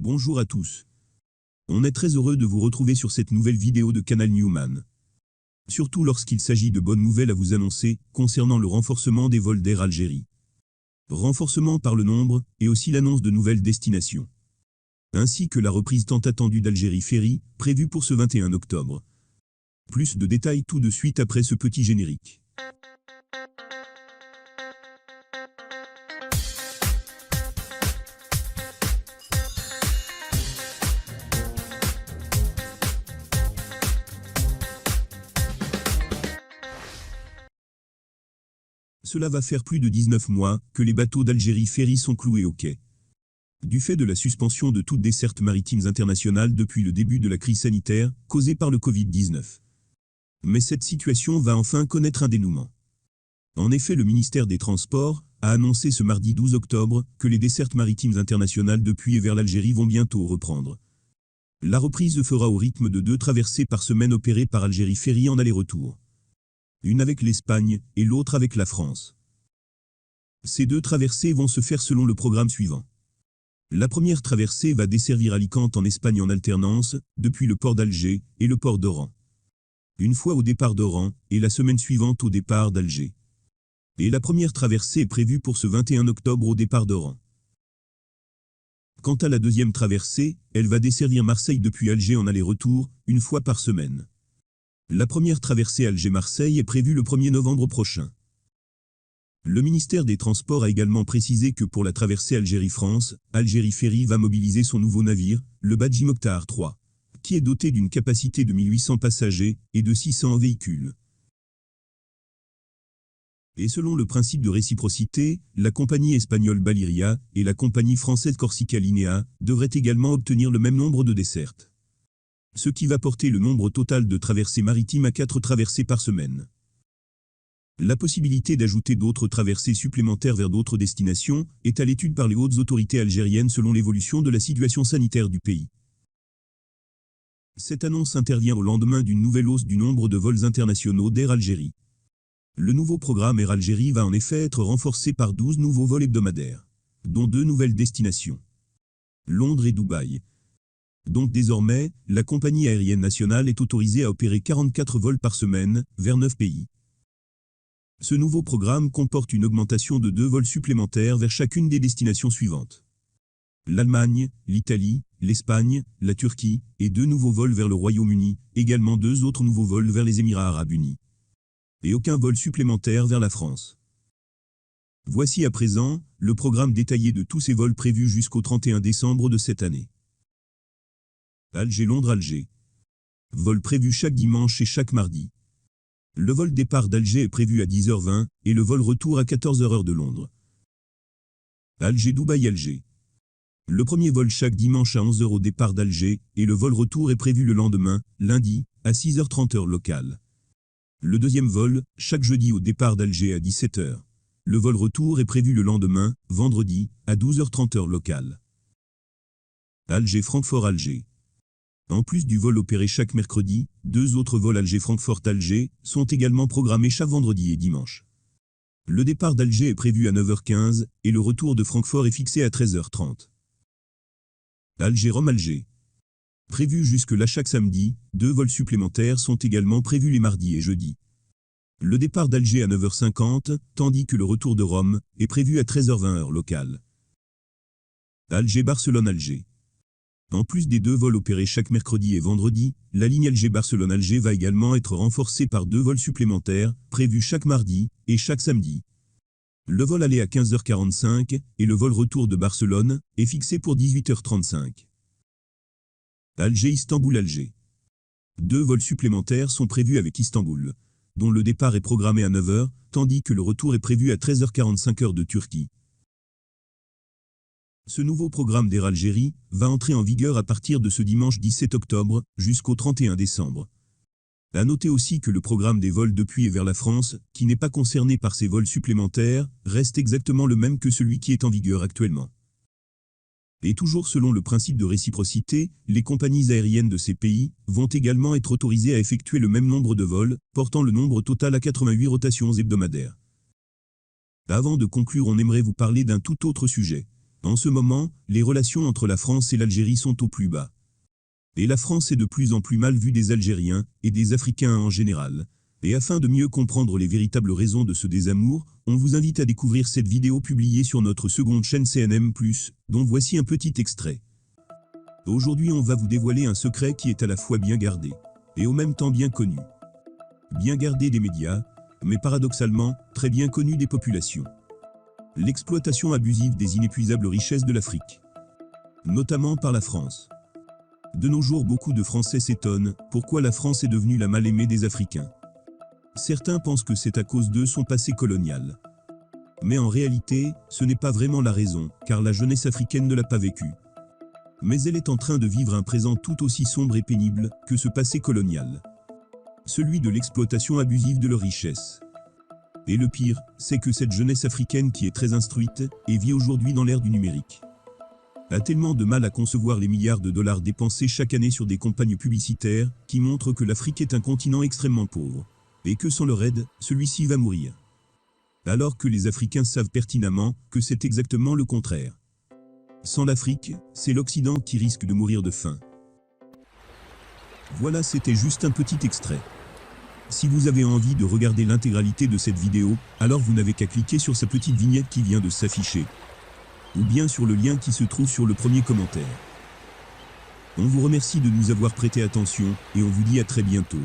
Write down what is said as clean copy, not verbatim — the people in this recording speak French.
Bonjour à tous. On est très heureux de vous retrouver sur cette nouvelle vidéo de Canal Newman. Surtout lorsqu'il s'agit de bonnes nouvelles à vous annoncer concernant le renforcement des vols d'Air Algérie. Renforcement par le nombre et aussi l'annonce de nouvelles destinations. Ainsi que la reprise tant attendue d'Algérie Ferry, prévue pour ce 21 octobre. Plus de détails tout de suite après ce petit générique. Cela va faire plus de 19 mois que les bateaux d'Algérie Ferry sont cloués au quai. Du fait de la suspension de toutes dessertes maritimes internationales depuis le début de la crise sanitaire causée par le Covid-19. Mais cette situation va enfin connaître un dénouement. En effet, le ministère des Transports a annoncé ce mardi 12 octobre que les dessertes maritimes internationales depuis et vers l'Algérie vont bientôt reprendre. La reprise se fera au rythme de 2 traversées par semaine opérées par Algérie Ferry en aller-retour. Une avec l'Espagne et l'autre avec la France. Ces 2 traversées vont se faire selon le programme suivant. La première traversée va desservir Alicante en Espagne en alternance, depuis le port d'Alger et le port d'Oran. Une fois au départ d'Oran, et la semaine suivante au départ d'Alger. Et la première traversée est prévue pour ce 21 octobre au départ d'Oran. Quant à la deuxième traversée, elle va desservir Marseille depuis Alger en aller-retour, une fois par semaine. La première traversée Alger-Marseille est prévue le 1er novembre prochain. Le ministère des Transports a également précisé que pour la traversée Algérie-France, Algérie Ferry va mobiliser son nouveau navire, le Badji Mokhtar III, qui est doté d'une capacité de 1800 passagers et de 600 véhicules. Et selon le principe de réciprocité, la compagnie espagnole Baliria et la compagnie française Corsica Linea devraient également obtenir le même nombre de dessertes. Ce qui va porter le nombre total de traversées maritimes à 4 traversées par semaine. La possibilité d'ajouter d'autres traversées supplémentaires vers d'autres destinations est à l'étude par les hautes autorités algériennes selon l'évolution de la situation sanitaire du pays. Cette annonce intervient au lendemain d'une nouvelle hausse du nombre de vols internationaux d'Air Algérie. Le nouveau programme Air Algérie va en effet être renforcé par 12 nouveaux vols hebdomadaires, dont 2 nouvelles destinations. Londres et Dubaï. Donc désormais, la compagnie aérienne nationale est autorisée à opérer 44 vols par semaine, vers 9 pays. Ce nouveau programme comporte une augmentation de 2 vols supplémentaires vers chacune des destinations suivantes. L'Allemagne, l'Italie, l'Espagne, la Turquie, et 2 nouveaux vols vers le Royaume-Uni, également 2 autres nouveaux vols vers les Émirats arabes unis. Et aucun vol supplémentaire vers la France. Voici à présent, le programme détaillé de tous ces vols prévus jusqu'au 31 décembre de cette année. Alger-Londres-Alger. Vol prévu chaque dimanche et chaque mardi. Le vol départ d'Alger est prévu à 10h20 et le vol retour à 14h heure de Londres. Alger-Dubaï-Alger. Le premier vol chaque dimanche à 11h au départ d'Alger et le vol retour est prévu le lendemain, lundi, à 6h30 heure locale. Le deuxième vol, chaque jeudi au départ d'Alger à 17h. Le vol retour est prévu le lendemain, vendredi, à 12h30 heure locale. Alger-Francfort-Alger. En plus du vol opéré chaque mercredi, 2 autres vols Alger-Francfort-Alger sont également programmés chaque vendredi et dimanche. Le départ d'Alger est prévu à 9h15 et le retour de Francfort est fixé à 13h30. Alger-Rome-Alger. Prévu jusque-là chaque samedi, 2 vols supplémentaires sont également prévus les mardis et jeudis. Le départ d'Alger à 9h50, tandis que le retour de Rome est prévu à 13h20 heure locale. Alger-Barcelone-Alger. En plus des 2 vols opérés chaque mercredi et vendredi, la ligne Alger-Barcelone-Alger va également être renforcée par 2 vols supplémentaires, prévus chaque mardi et chaque samedi. Le vol aller à 15h45 et le vol retour de Barcelone est fixé pour 18h35. Alger-Istanbul-Alger. 2 vols supplémentaires sont prévus avec Istanbul, dont le départ est programmé à 9h, tandis que le retour est prévu à 13h45 heure de Turquie. Ce nouveau programme d'Air Algérie va entrer en vigueur à partir de ce dimanche 17 octobre jusqu'au 31 décembre. À noter aussi que le programme des vols depuis et vers la France, qui n'est pas concerné par ces vols supplémentaires, reste exactement le même que celui qui est en vigueur actuellement. Et toujours selon le principe de réciprocité, les compagnies aériennes de ces pays vont également être autorisées à effectuer le même nombre de vols, portant le nombre total à 88 rotations hebdomadaires. Avant de conclure, on aimerait vous parler d'un tout autre sujet. En ce moment, les relations entre la France et l'Algérie sont au plus bas. Et la France est de plus en plus mal vue des Algériens et des Africains en général. Et afin de mieux comprendre les véritables raisons de ce désamour, on vous invite à découvrir cette vidéo publiée sur notre seconde chaîne CNM+, dont voici un petit extrait. Aujourd'hui on va vous dévoiler un secret qui est à la fois bien gardé, et en même temps bien connu. Bien gardé des médias, mais paradoxalement, très bien connu des populations. L'exploitation abusive des inépuisables richesses de l'Afrique. Notamment par la France. De nos jours beaucoup de Français s'étonnent, pourquoi la France est devenue la mal-aimée des Africains. Certains pensent que c'est à cause de son passé colonial. Mais en réalité, ce n'est pas vraiment la raison, car la jeunesse africaine ne l'a pas vécu. Mais elle est en train de vivre un présent tout aussi sombre et pénible que ce passé colonial. Celui de l'exploitation abusive de leurs richesses. Et le pire, c'est que cette jeunesse africaine qui est très instruite, et vit aujourd'hui dans l'ère du numérique, a tellement de mal à concevoir les milliards de dollars dépensés chaque année sur des campagnes publicitaires qui montrent que l'Afrique est un continent extrêmement pauvre. Et que sans leur aide, celui-ci va mourir. Alors que les Africains savent pertinemment que c'est exactement le contraire. Sans l'Afrique, c'est l'Occident qui risque de mourir de faim. Voilà, c'était juste un petit extrait. Si vous avez envie de regarder l'intégralité de cette vidéo, alors vous n'avez qu'à cliquer sur sa petite vignette qui vient de s'afficher. Ou bien sur le lien qui se trouve sur le premier commentaire. On vous remercie de nous avoir prêté attention, et on vous dit à très bientôt.